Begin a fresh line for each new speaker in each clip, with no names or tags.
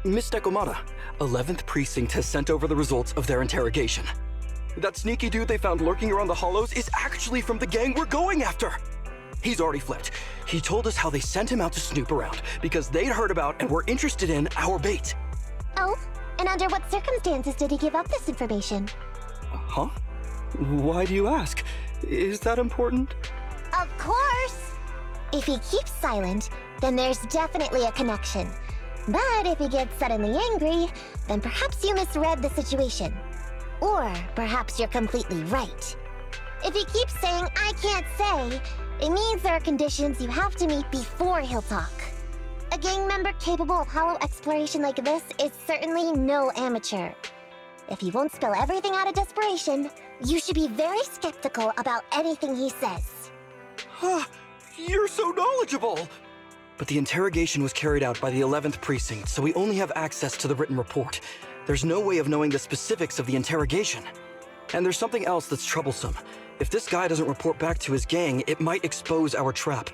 Miss Dekomata, 11th Precinct has sent over the results of their interrogation. That sneaky dude they found lurking around the hollows is actually from the gang we're going after! He's already flipped. He told us how they sent him out to snoop around because they'd heard about and were interested in our bait.
Oh? And under what circumstances did he give up this information?
Huh? Why do you ask? Is that important?
Of course! If he keeps silent, then there's definitely a connection. But if he gets suddenly angry, then perhaps you misread the situation. Or perhaps you're completely right. If he keeps saying, "I can't say," it means there are conditions you have to meet before he'll talk. A gang member capable of hollow exploration like this is certainly no amateur. If he won't spill everything out of desperation, you should be very skeptical about anything he says.
You're so knowledgeable! But the interrogation was carried out by the 11th Precinct, so we only have access to the written report. There's no way of knowing the specifics of the interrogation. And there's something else that's troublesome. If this guy doesn't report back to his gang, it might expose our trap.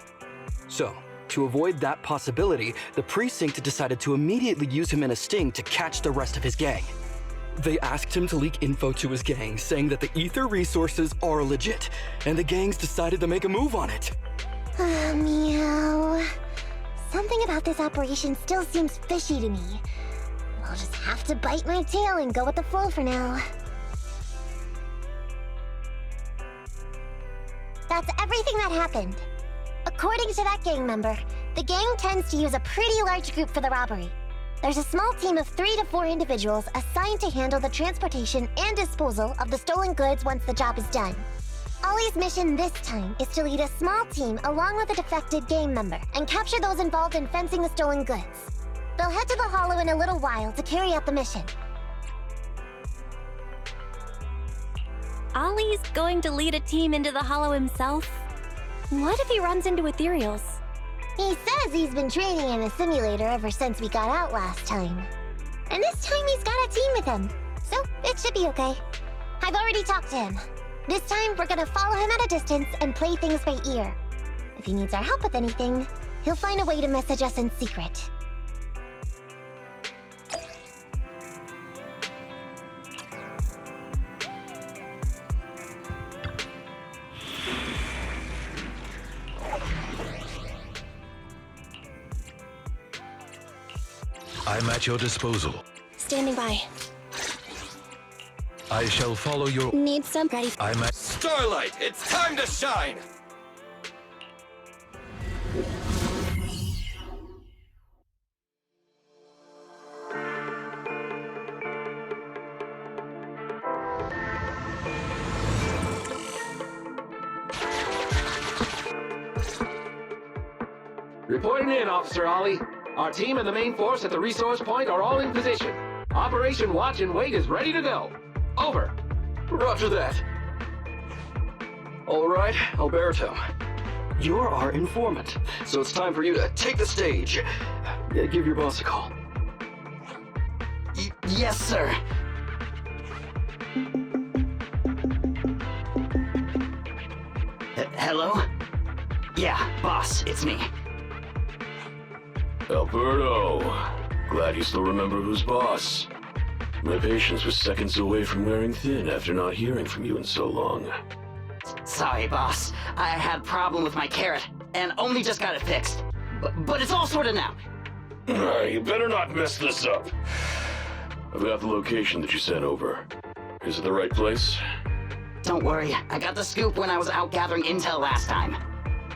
So, to avoid that possibility, the Precinct decided to immediately use him in a sting to catch the rest of his gang. They asked him to leak info to his gang, saying that the EIER resources are legit, and the gangs decided to make a move on it.
Meow. Something about this operation still seems fishy to me. I'll just have to bite my tail and go with the flow for now. That's everything that happened. According to that gang member, the gang tends to use a pretty large group for the robbery. There's a small team of 3 to 4 individuals assigned to handle the transportation and disposal of the stolen goods once the job is done. Ollie's mission this time is to lead a small team along with a defected gang member and capture those involved in fencing the stolen goods. They'll head to the Hollow in a little while to carry out the mission.
Ollie's going to lead a team into the Hollow himself? What if he runs into ethereals?
He says he's been training in a simulator ever since we got out last time. And this time he's got a team with him, so it should be okay. I've already talked to him. This time we're gonna follow him at a distance and play things by ear. If he needs our help with anything, he'll find a way to message us in secret.
I'm at your disposal.
Standing by.
I shall follow your...
Need some ready.
I'm at...
Starlight, it's time to shine!
Reporting in, Officer Ollie. Our team and the main force at the resource point are all in position. Operation Watch and Wait is ready to go. Over.
Roger that. All right, Alberto. You're our informant, so it's time for you to take the stage. Give your boss a call.
Yes, sir. Hello? Yeah, boss, it's me.
Alberto, glad you still remember who's boss. My patience was seconds away from wearing thin after not hearing from you in so long.
Sorry, boss. I had a problem with my carrot, and only just got it fixed. But it's all sorted now.
You better not mess this up. I've got the location that you sent over. Is it the right place?
Don't worry, I got the scoop when I was out gathering intel last time.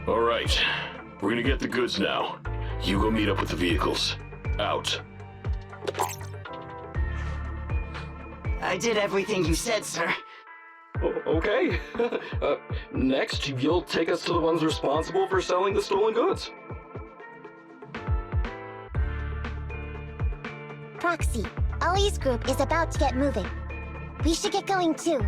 All right, we're gonna get the goods now. You go meet up with the vehicles. Out.
I did everything you said, sir.
Okay. Next, you'll take us to the ones responsible for selling the stolen goods.
Proxy, Ollie's group is about to get moving. We should get going too.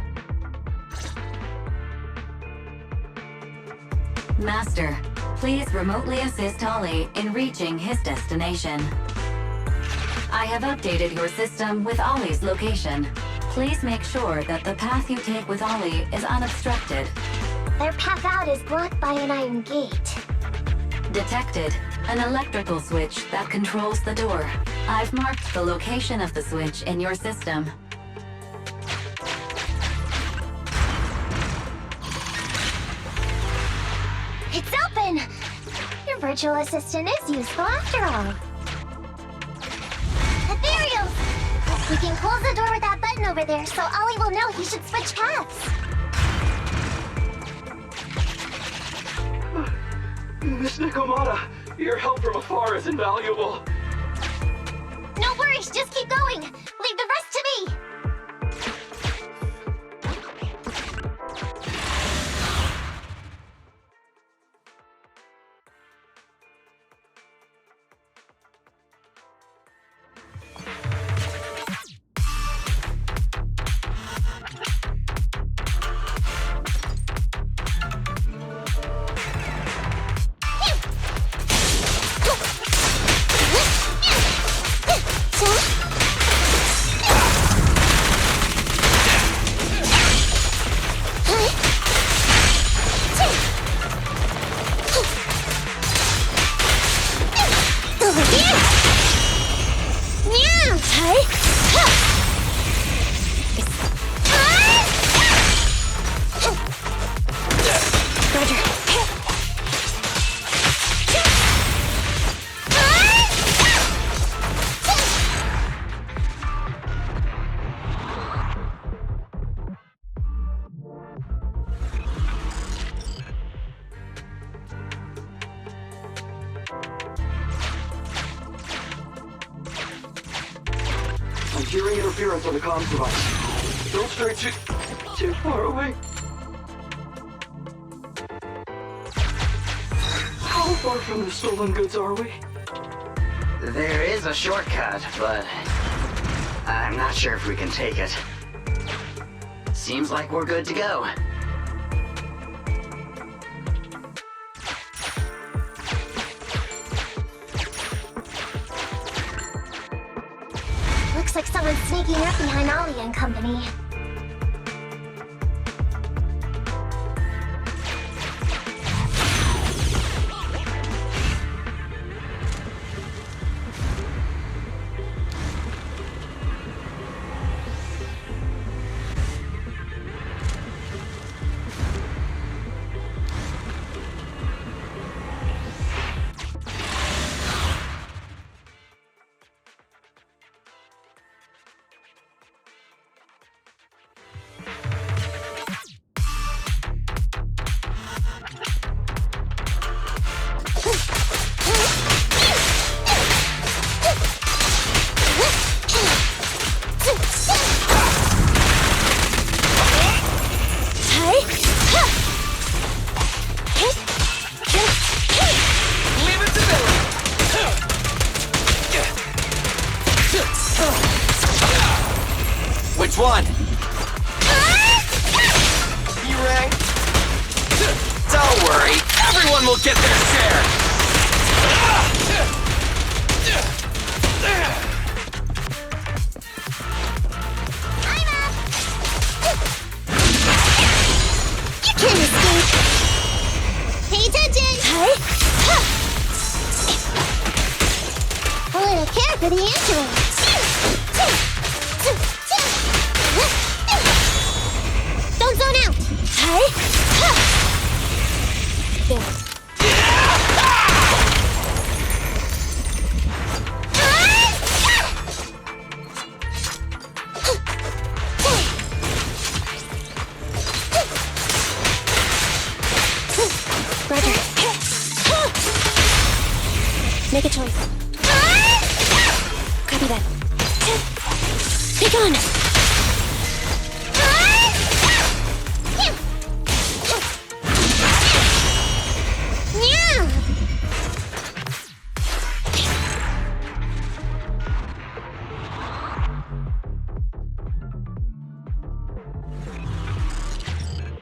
Master, please remotely assist Ollie in reaching his destination. I have updated your system with Ollie's location. Please make sure that the path you take with Ollie is unobstructed.
Their path out is blocked by an iron gate.
Detected. An electrical switch that controls the door. I've marked the location of the switch in your system.
It's open! Your virtual assistant is useful after all. Ethereal! We can close the door with that button over there so Ollie will know he should switch paths.
Miss Nikomata, your help from afar is invaluable.
No worries, just keep going. Leave the rest to me.
I'm hearing interference on the comms device. Don't stray too far away. How far from the stolen goods are we?
There is a shortcut, but I'm not sure if we can take it. Seems like we're good to go.
Looks like someone's sneaking up behind Ollie and company.
Which one? You rang? Don't worry, everyone will get their share!
You can't escape! Pay attention! A little care for the android! Don't zone out! Roger. Make a choice. Copy that. Take on!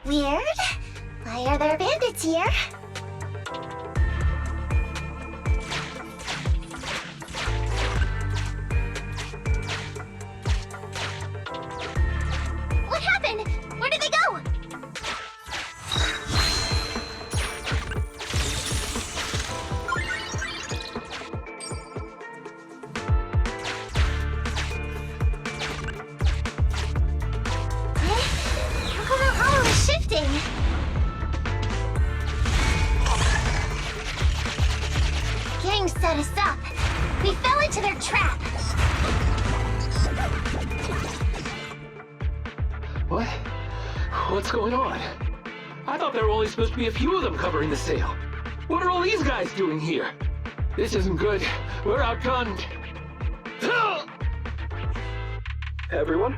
Weird. Why are there bandits here? What happened? Where did they go?
What's going on? I thought there were only supposed to be a few of them covering the sale. What are all these guys doing here? This isn't good. We're outgunned.
Everyone,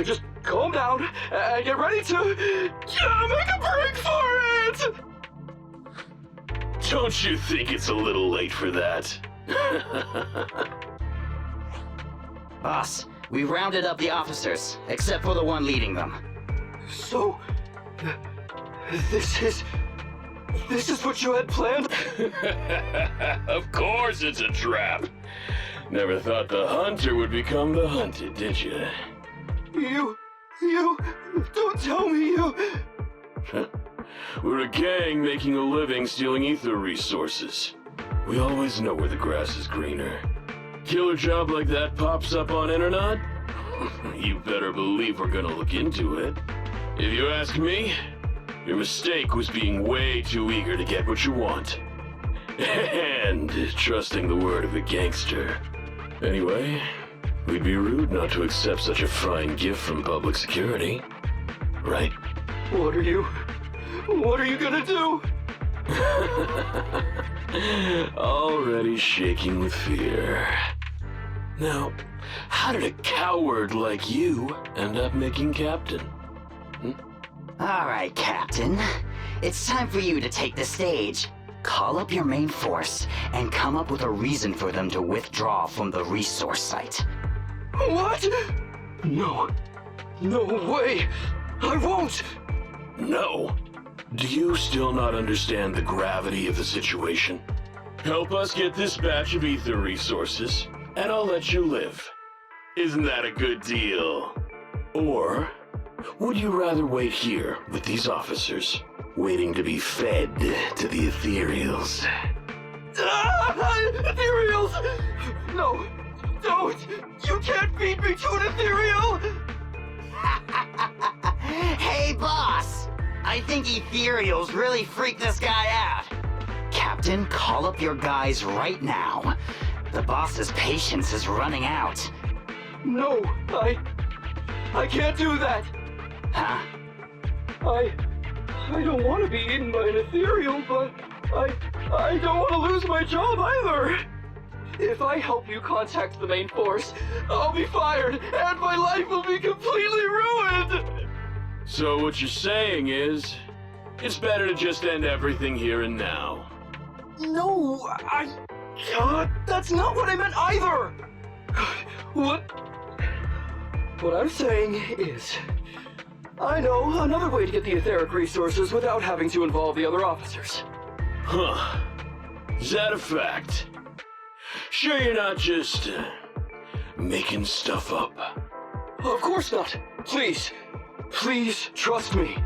just calm down and get ready to make a break for it!
Don't you think it's a little late for that?
Boss, we've rounded up the officers, except for the one leading them.
So, this is what you had planned?
Of course it's a trap. Never thought the hunter would become the hunted, did you?
You, don't tell me you...
We're a gang making a living stealing ether resources. We always know where the grass is greener. Killer job like that pops up on internet? You better believe we're gonna look into it. If you ask me, your mistake was being way too eager to get what you want. And trusting the word of a gangster. Anyway, we'd be rude not to accept such a fine gift from public security. Right?
What are you gonna do?
Already shaking with fear. Now, how did a coward like you end up making captain?
Alright, Captain. It's time for you to take the stage. Call up your main force and come up with a reason for them to withdraw from the resource site.
What? No way! I won't!
No. Do you still not understand the gravity of the situation? Help us get this batch of ether resources, and I'll let you live. Isn't that a good deal? Or would you rather wait here with these officers, waiting to be fed to the ethereals?
Ethereals! No, don't! You can't feed me to an ethereal!
Hey, boss! I think ethereals really freaked this guy out. Captain, call up your guys right now. The boss's patience is running out.
No, I can't do that.
Huh?
I don't want to be eaten by an ethereal, but I don't want to lose my job either. If I help you contact the main force, I'll be fired, and my life will be completely ruined!
So what you're saying is, it's better to just end everything here and now.
No, that's not what I meant either! What I'm saying is, I know another way to get the etheric resources without having to involve the other officers.
Huh. Is that a fact? Sure you're not just, making stuff up?
Of course not. Please trust me.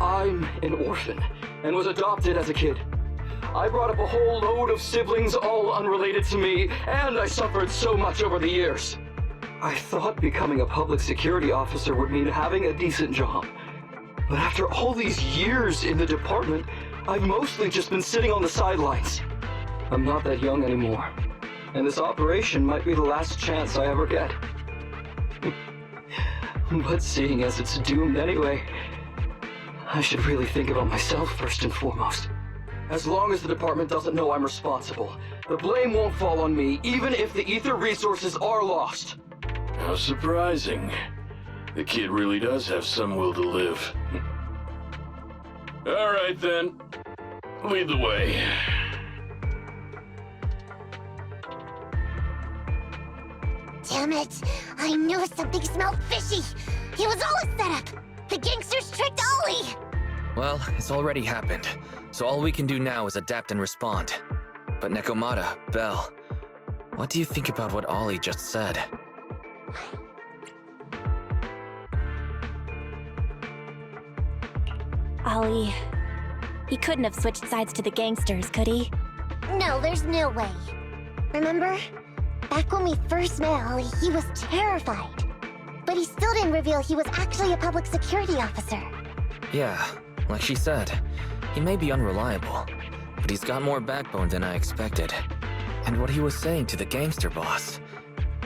I'm an orphan and was adopted as a kid. I brought up a whole load of siblings all unrelated to me, and I suffered so much over the years. I thought becoming a public security officer would mean having a decent job. But after all these years in the department, I've mostly just been sitting on the sidelines. I'm not that young anymore, and this operation might be the last chance I ever get. But seeing as it's doomed anyway, I should really think about myself first and foremost. As long as the department doesn't know I'm responsible, the blame won't fall on me, even if the ether resources are lost.
How surprising. The kid really does have some will to live. All right then. Lead the way.
Damn it! I knew something smelled fishy! It was all a setup! The gangsters tricked Ollie!
Well, it's already happened, so all we can do now is adapt and respond. But Nekomata, Belle, what do you think about what Ollie just said?
Ollie, he couldn't have switched sides to the gangsters, could he?
No, there's no way. Remember? Back when we first met Ollie, he was terrified. But he still didn't reveal he was actually a public security officer.
Yeah, like she said, he may be unreliable, but he's got more backbone than I expected. And what he was saying to the gangster boss,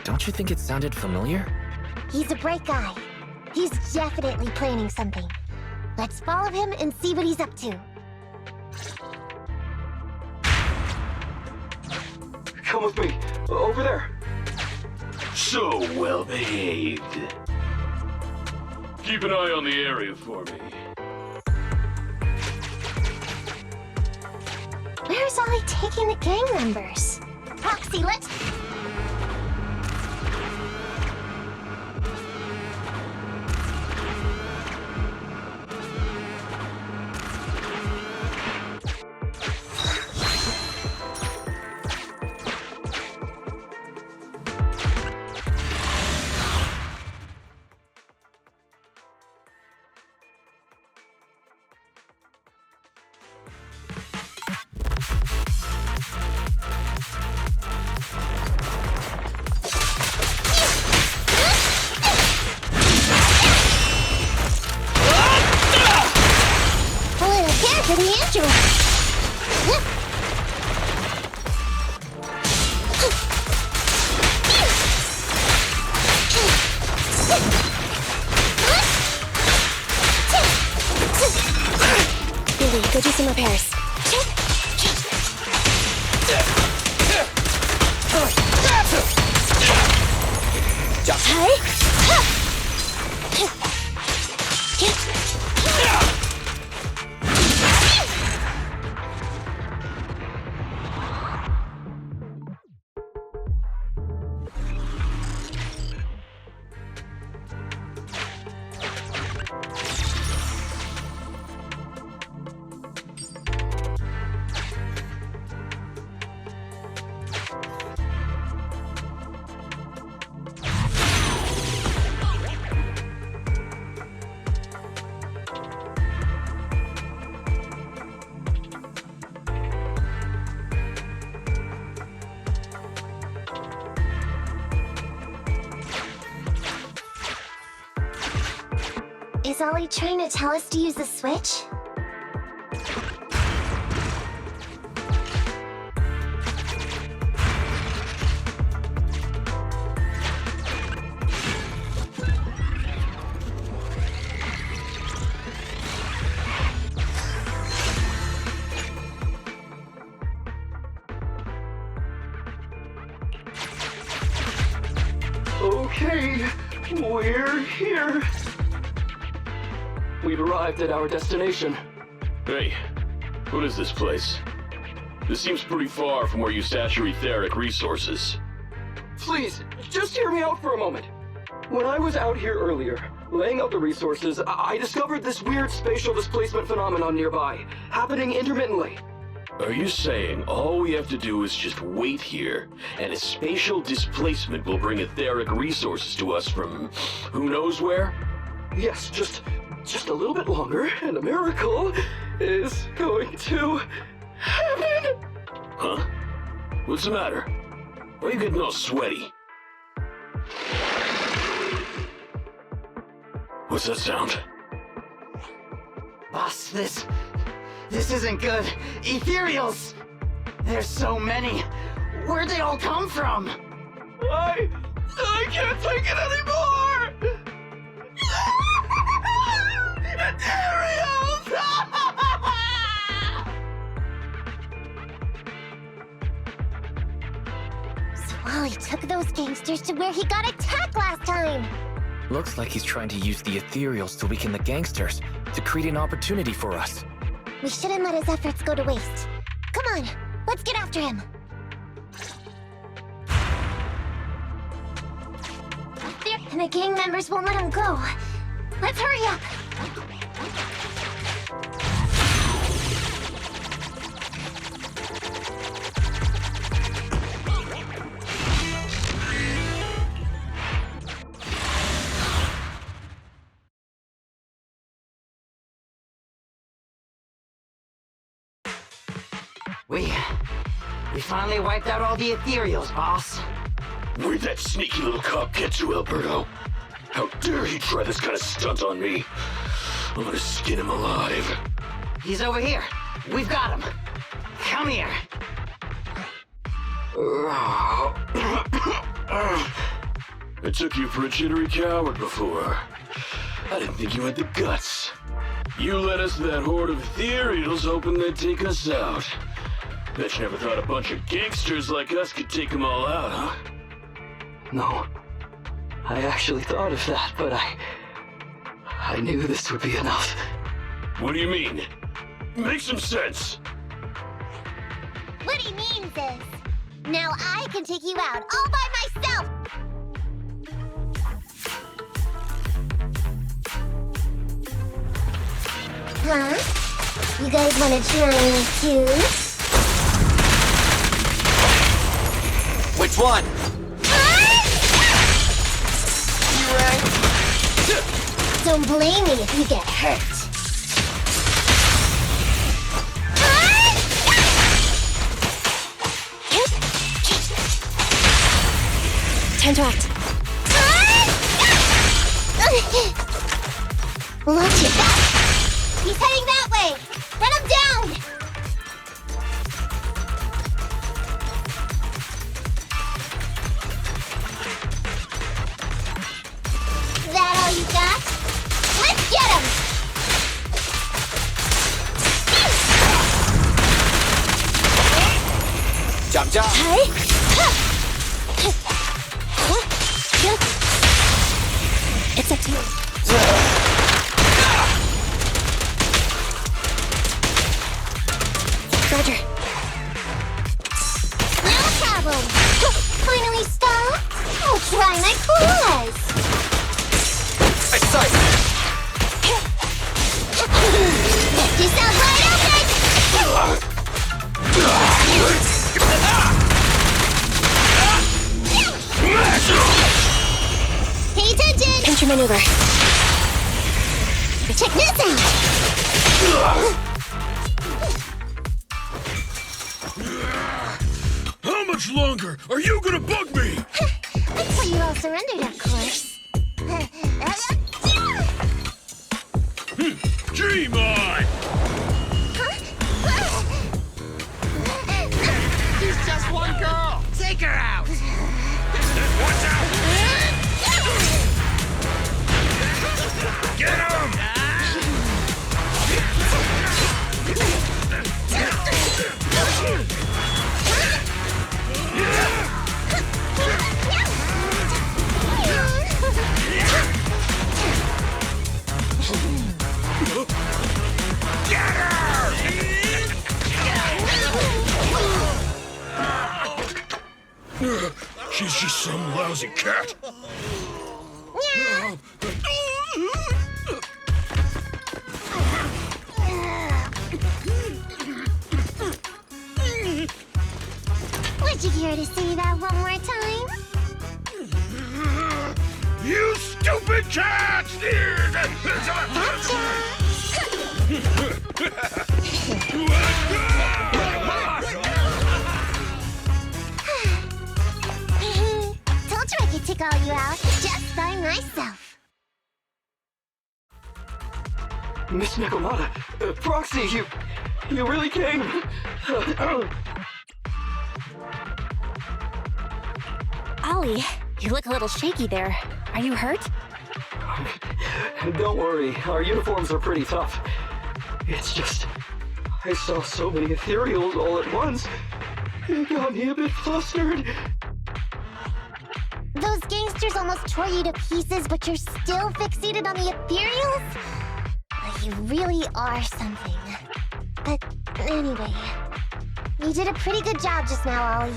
don't you think it sounded familiar?
He's a bright guy. He's definitely planning something. Let's follow him and see what he's up to.
Come with me. Over there.
So well behaved. Keep an eye on the area for me.
Where's Ollie taking the gang members? Proxy, let's... For the android! Billy, go do some repairs. Is Ollie trying to tell us to use the switch?
Okay, we're here. We've arrived at our destination.
Hey, what is this place? This seems pretty far from where you stash your etheric resources.
Please, just hear me out for a moment. When I was out here earlier, laying out the resources, I discovered this weird spatial displacement phenomenon nearby, happening intermittently.
Are you saying all we have to do is just wait here, and a spatial displacement will bring etheric resources to us from who knows where?
Yes, just a little bit longer, and a miracle is going to happen.
Huh? What's the matter? Why are you getting all sweaty? What's that sound?
Boss, this isn't good. Ethereals! There's so many. Where'd they all come from?
I can't take it anymore! Ethereals!
So Ollie took those gangsters to where he got attacked last time!
Looks like he's trying to use the ethereals to weaken the gangsters, to create an opportunity for us.
We shouldn't let his efforts go to waste. Come on, let's get after him. And the gang members won't let him go. Let's hurry up.
We finally wiped out all the ethereals, boss.
Where'd that sneaky little cop get to, Alberto? How dare he try this kind of stunt on me? I'm gonna skin him alive.
He's over here. We've got him. Come here.
I took you for a jittery coward before. I didn't think you had the guts. You led us to that horde of ethereals hoping they'd take us out. Bet you never thought a bunch of gangsters like us could take them all out, huh?
No. I actually thought of that, but I knew this would be enough.
What do you mean? Make some sense.
What he means is, now I can take you out all by myself! Huh? You guys wanna try me too?
Which one?
Don't blame me if you get hurt.
Time to act.
Watch it back! He's heading that way! Run him down! That all you got? Let's get him!
Jump, jump.
Hey!
It's up to you. Roger.
No problem! Finally stopped? I'll try my claws!
Excited.
You sound wide open! Pay attention!
Pinch your maneuver.
Check this out!
How much longer are you gonna bug me?
Until you all surrendered, of course.
Dream on!
She's just one girl. Take her out.
Watch out! Get him! Get her! She's just some lousy cat.
Would you care to say that one more time?
You stupid cat!
Told you I could take all you out just by myself.
Miss Nekomata, Proxy, you really came.
Ollie, you look a little shaky there. Are you hurt?
Don't worry, our uniforms are pretty tough. It's just, I saw so many ethereals all at once. It got me a bit flustered.
Those gangsters almost tore you to pieces, but you're still fixated on the ethereals? You really are something. But anyway, you did a pretty good job just now, Ollie.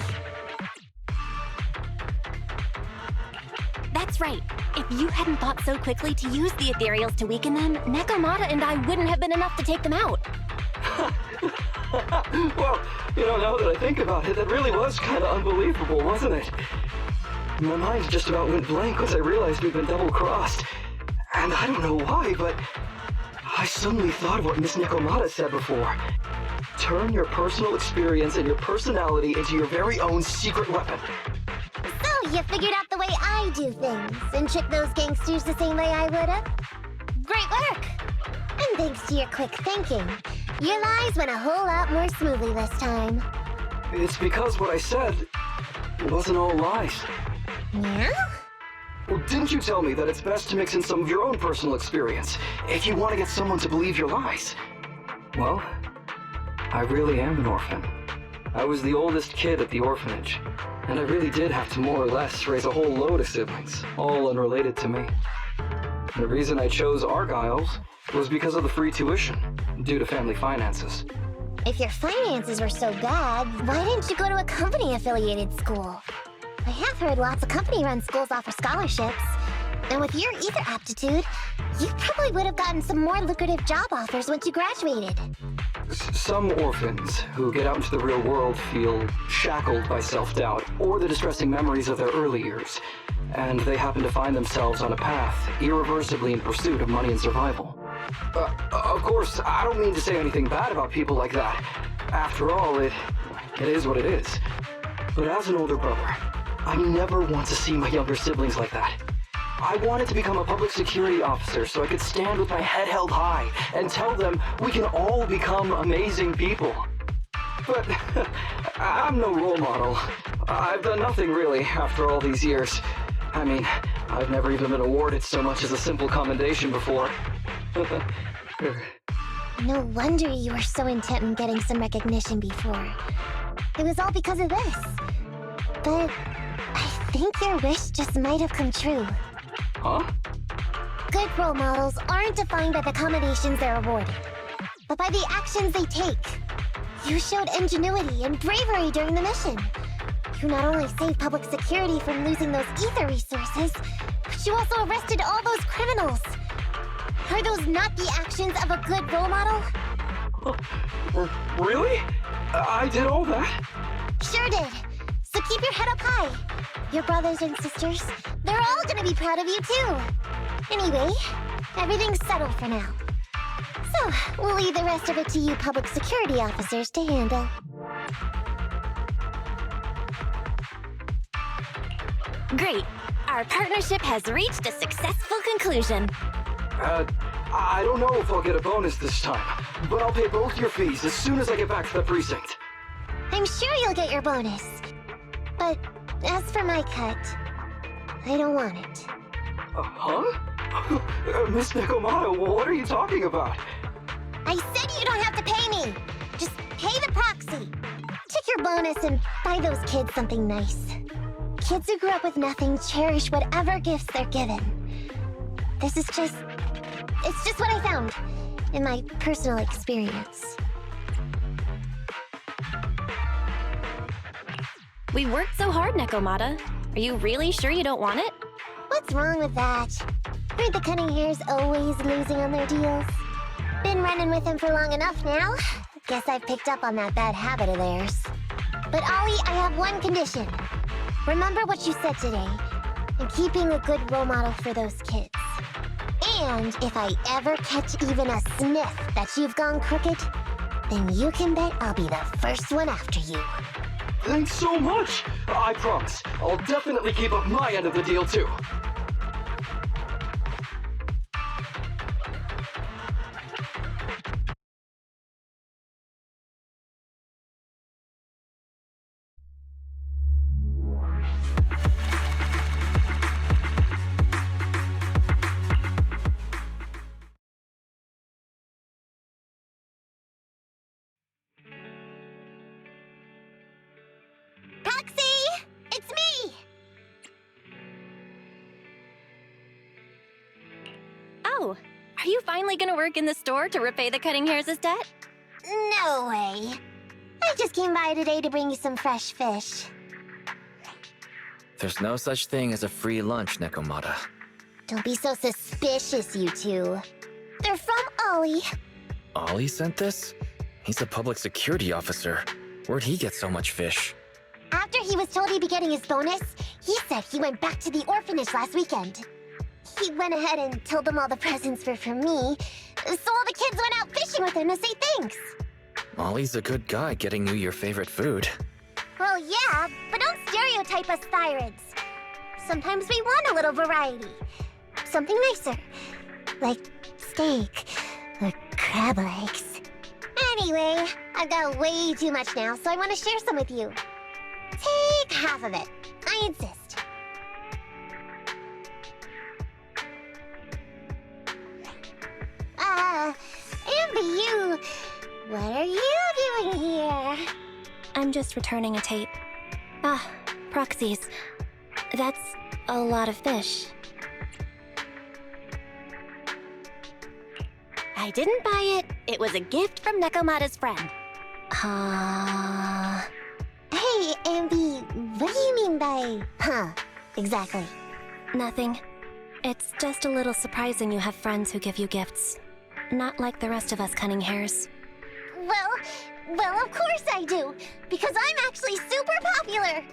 That's right. If you hadn't thought so quickly to use the ethereals to weaken them, Nekomata and I wouldn't have been enough to take them out.
Well, now that I think about it, that really was kind of unbelievable, wasn't it? My mind just about went blank once I realized we'd been double-crossed. And I don't know why, but I suddenly thought of what Miss Nekomata said before. Turn your personal experience and your personality into your very own secret weapon.
So, you figured out the way I do things, and tricked those gangsters the same way I would've? Great work! And thanks to your quick thinking, your lies went a whole lot more smoothly this time.
It's because what I said wasn't all lies.
Yeah?
Well, didn't you tell me that it's best to mix in some of your own personal experience if you want to get someone to believe your lies? Well, I really am an orphan. I was the oldest kid at the orphanage, and I really did have to more or less raise a whole load of siblings, all unrelated to me. The reason I chose Argyle's was because of the free tuition, due to family finances.
If your finances were so bad, why didn't you go to a company-affiliated school? I have heard lots of company-run schools offer scholarships. And with your ether aptitude, you probably would have gotten some more lucrative job offers once you graduated.
Some orphans who get out into the real world feel shackled by self-doubt or the distressing memories of their early years, and they happen to find themselves on a path irreversibly in pursuit of money and survival. Of course, I don't mean to say anything bad about people like that. After all, it is what it is. But as an older brother, I never want to see my younger siblings like that. I wanted to become a public security officer so I could stand with my head held high and tell them we can all become amazing people. But I'm no role model. I've done nothing really after all these years. I mean, I've never even been awarded so much as a simple commendation before.
No wonder you were so intent on getting some recognition before. It was all because of this. But I think your wish just might have come true.
Huh?
Good role models aren't defined by the accommodations they're awarded, but by the actions they take. You showed ingenuity and bravery during the mission. You not only saved public security from losing those ether resources, but you also arrested all those criminals. Are those not the actions of a good role model?
Really? I did all that?
Sure did. So keep your head up high. Your brothers and sisters, they're all gonna be proud of you too. Anyway, everything's settled for now. So, we'll leave the rest of it to you public security officers to handle.
Great. Our partnership has reached a successful conclusion.
I don't know if I'll get a bonus this time, but I'll pay both your fees as soon as I get back to the precinct.
I'm sure you'll get your bonus. But as for my cut, I don't want it.
Huh? Miss Nekomata, what are you talking about?
I said you don't have to pay me! Just pay the proxy! Take your bonus and buy those kids something nice. Kids who grew up with nothing cherish whatever gifts they're given. It's just what I found in my personal experience.
We worked so hard, Nekomata. Are you really sure you don't want it?
What's wrong with that? Aren't the cunning hairs always losing on their deals? Been running with him for long enough now. Guess I've picked up on that bad habit of theirs. But Ollie, I have one condition. Remember what you said today, and keep being a good role model for those kids. And if I ever catch even a sniff that you've gone crooked, then you can bet I'll be the first one after you.
Thanks so much! I promise, I'll definitely keep up my end of the deal too.
Proxy! It's me!
Oh, are you finally gonna work in the store to repay the cutting hairs' debt?
No way. I just came by today to bring you some fresh fish.
There's no such thing as a free lunch, Nekomata.
Don't be so suspicious, you two. They're from Ollie.
Ollie sent this? He's a public security officer. Where'd he get so much fish?
After he was told he'd be getting his bonus, he said he went back to the orphanage last weekend. He went ahead and told them all the presents were for me, so all the kids went out fishing with him to say thanks.
Ollie's a good guy getting you your favorite food.
Well, yeah, but don't stereotype us thyroids. Sometimes we want a little variety. Something nicer. Like steak or crab legs. Anyway, I've got way too much now, so I want to share some with you. Take half of it. I insist. Ambi, what are you doing here?
I'm just returning a tape. Ah, proxies. That's a lot of fish. I didn't buy it. It was a gift from Nekomata's friend.
Hey, Ambi, what do you mean by, exactly?
Nothing. It's just a little surprising you have friends who give you gifts. Not like the rest of us cunning hares.
Well, of course I do, because I'm actually super popular.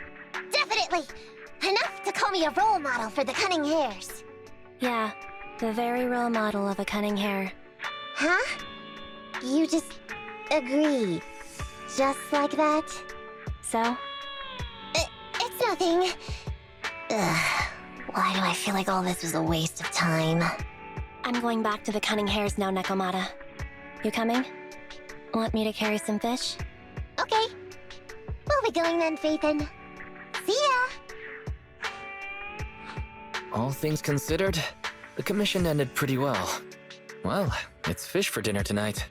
Definitely. Enough to call me a role model for the cunning hares.
Yeah, the very role model of a cunning hare.
Huh? You just agree. Just like that?
So?
It's nothing. Ugh. Why do I feel like all this was a waste of time?
I'm going back to the cunning hares now, Nekomata. You coming? Want me to carry some fish?
Okay. We'll be going then, Phaethon. See ya!
All things considered, the commission ended pretty well. Well, it's fish for dinner tonight.